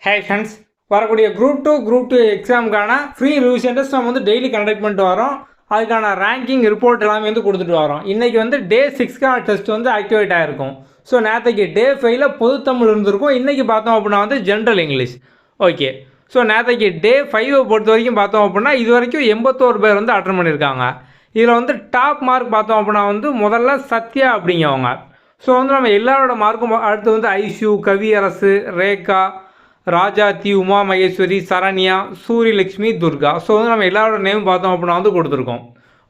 ஹே friends, வரக்கூடிய group two எக்ஸாமுக்கான free revision test நம்ம வந்து டெய்லி கண்டக்ட் பண்ணிட்டு வரோம். அதுக்கான ரேங்கிங் ரிப்போர்ட் எல்லாமே வந்து கொடுத்துட்டு வரோம். இன்றைக்கி வந்து டே 6க்கான டெஸ்ட் வந்து ஆக்டிவேட் ஆகிருக்கும். ஸோ நேற்றுக்கு டே 5ல் பொதுத்தமிழ் இருந்திருக்கும். இன்றைக்கி பார்த்தோம் அப்படின்னா வந்து ஜென்ரல் இங்கிலீஷ். ஓகே, ஸோ நேற்றுக்கு டே 5 பொறுத்த வரைக்கும் பார்த்தோம் அப்படின்னா இது வரைக்கும் 81 பேர் வந்து அட்டன் பண்ணியிருக்காங்க. இதில் வந்து டாப் மார்க் பார்த்தோம் அப்படின்னா வந்து முதல்ல சத்யா அப்படிங்கவங்க. ஸோ வந்து நம்ம எல்லாரோட மார்க்கும் அடுத்து வந்து ஐஷு, கவியரசு, ரேகா, ராஜாத்தி, உமா மகேஸ்வரி, சரண்யா, சூரியலட்சுமி, துர்கா. ஸோ வந்து நம்ம எல்லாரோட நேம் பார்த்தோம் அப்படின்னா வந்து கொடுத்துருக்கோம்.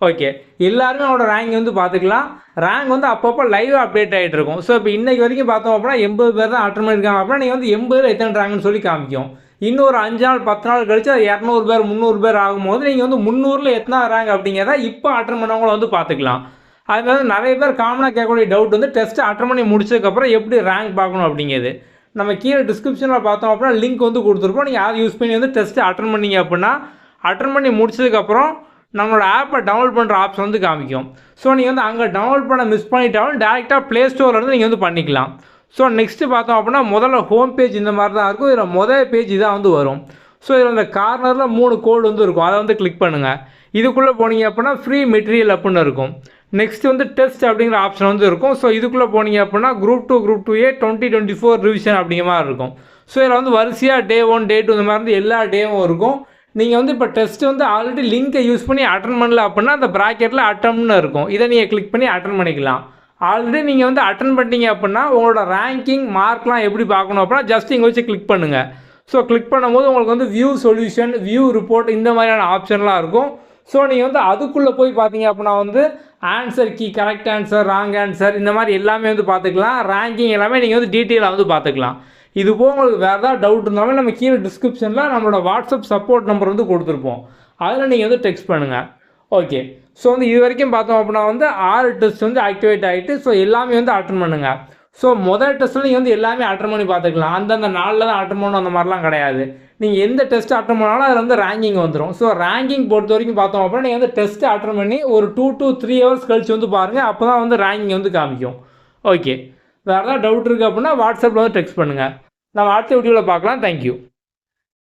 ஓகே, எல்லாருமே அவனோட ரேங்க் வந்து பார்த்துக்கலாம். ரேங்க் வந்து அப்பப்போ லைவ் அப்டேட் ஆகிட்டு இருக்கும். ஸோ இப்போ இன்றைக்கி வரைக்கும் பார்த்தோம் அப்படின்னா 80 பேர் தான் அட்டன் பண்ணியிருக்காங்க அப்படின்னா நீங்கள் வந்து 80 எத்தனை ரேங்க்னு சொல்லி காமிக்கும். இன்னொரு 5 நாள் 10 நாள் கழிச்சு அது 200 பேர் 300 பேர் ஆகும்போது நீங்கள் வந்து 300ல் எத்தனை ரேங்க் அப்படிங்கிறத இப்போ அட்டன் பண்ணவங்கள வந்து பார்த்துக்கலாம். அது மாதிரி நிறைய பேர் காமனாக கேட்கக்கூடிய டவுட் வந்து டெஸ்ட்டு அட்டன் பண்ணி முடிச்சதுக்கப்புறம் எப்படி ரேங்க் பார்க்கணும் அப்படிங்கிறது. நம்ம கீழே டிஸ்கிரிப்ஷனில் பார்த்தோம் அப்படின்னா லிங்க் வந்து கொடுத்துருப்போம். நீங்கள் அதை யூஸ் பண்ணி வந்து டெஸ்ட்டு அட்டன் பண்ணிங்க அப்படின்னா அட்டன் பண்ணி முடிச்சதுக்கப்புறம் நம்மளோட ஆப்பை டவுன்லோட் பண்ணுற ஆப்ஷன் வந்து காமிக்கும். ஸோ நீங்கள் வந்து அங்கே டவுன்லோட் பண்ண மிஸ் பண்ணிட்டாலும் டேரெக்டாக ப்ளே ஸ்டோர்லேருந்து நீங்கள் வந்து பண்ணிக்கலாம். ஸோ நெக்ஸ்ட்டு பார்த்தோம் அப்படின்னா முதல்ல ஹோம் பேஜ் இந்த மாதிரி தான் இருக்கும். இதில் முதல் பேஜ் இதான் வந்து வரும். ஸோ இதில் இந்த கார்னரில் 3 கோடு வந்து இருக்கும். அதை வந்து கிளிக் பண்ணுங்கள். இதுக்குள்ளே போனீங்க அப்படின்னா ஃப்ரீ மெட்டீரியல் அப்படின்னு இருக்கும். நெக்ஸ்ட் வந்து டெஸ்ட் அப்படிங்கிற ஆப்ஷன் வந்து இருக்கும். ஸோ இதுக்குள்ளே போனீங்க அப்படின்னா குரூப் 2A 2024 ரிவிஷன் அப்படிங்கிற மாதிரி இருக்கும். ஸோ இதில் வந்து வரிசையாக டே 1 டே 2 இந்த மாதிரி வந்து எல்லா டேவும் இருக்கும். நீங்கள் வந்து இப்போ டெஸ்ட் வந்து ஆல்ரெடி லிங்கை யூஸ் பண்ணி அட்டன் பண்ணல அப்படின்னா அந்த ப்ராக்கெட்டில் அட்டம்னு இருக்கும். இதை நீங்கள் கிளிக் பண்ணி அட்டன் பண்ணிக்கலாம். ஆல்ரெடி நீங்கள் வந்து அட்டன் பண்ணிட்டீங்க அப்படின்னா உங்களோட ரேங்கிங் மார்க்லாம் எப்படி பார்க்கணும் அப்படின்னா ஜஸ்ட் இங்கே வச்சு கிளிக் பண்ணுங்கள். ஸோ கிளிக் பண்ணும்போது உங்களுக்கு வந்து வியூ சொல்யூஷன், வியூ ரிப்போர்ட் இந்த மாதிரியான ஆப்ஷன்லாம் இருக்கும். ஸோ நீங்கள் வந்து அதுக்குள்ளே போய் பார்த்தீங்க அப்படின்னா வந்து answer key, correct answer, wrong answer இந்த மாதிரி எல்லாமே வந்து பார்த்துக்கலாம். ரேங்கிங் எல்லாமே நீங்கள் வந்து டீட்டெயிலாக வந்து பார்த்துக்கலாம். இது போக உங்களுக்கு வேறு ஏதாவது டவுட் இருந்தாலும் நம்ம கீழே டிஸ்கிரிப்ஷனில் நம்மளோட வாட்ஸ்அப் சப்போர்ட் நம்பர் வந்து கொடுத்துருப்போம். அதில் நீங்கள் வந்து டெக்ஸ்ட் பண்ணுங்கள். ஓகே, ஸோ வந்து இது வரைக்கும் பார்த்தோம் அப்படின்னா வந்து 6 டெஸ்ட் வந்து ஆக்டிவேட் ஆகிட்டு ஸோ எல்லாமே வந்து அட்டன் பண்ணுங்கள். ஸோ முதல் டெஸ்ட்டில் நீங்கள் வந்து எல்லாமே அட்டன் பண்ணி பார்த்துக்கலாம். அந்தந்த நாளில் தான் அட்டன் பண்ணணும் அந்த மாதிரிலாம் கிடையாது. நீங்கள் எந்த டெஸ்ட் அட்டன் பண்ணாலும் அதில் வந்து ரேங்கிங் வந்துடும். ஸோ ரேங்கிங் பொறுத்த வரைக்கும் பார்த்தோம் அப்படின்னா நீங்கள் வந்து டெஸ்ட்டு அட்டன் பண்ணி ஒரு 2 to 3 ஹவர்ஸ் கழிச்சு வந்து பாருங்கள். அப்போ தான் வந்து ரேங்கிங் வந்து காமிக்கும். ஓகே, வேறு ஏதாவது டவுட் இருக்குது அப்படின்னா வாட்ஸ்அப்பில் வந்து டெக்ஸ்ட் பண்ணுங்கள். நம்ம அடுத்த வீடியோவில் பார்க்கலாம். தேங்க்யூ.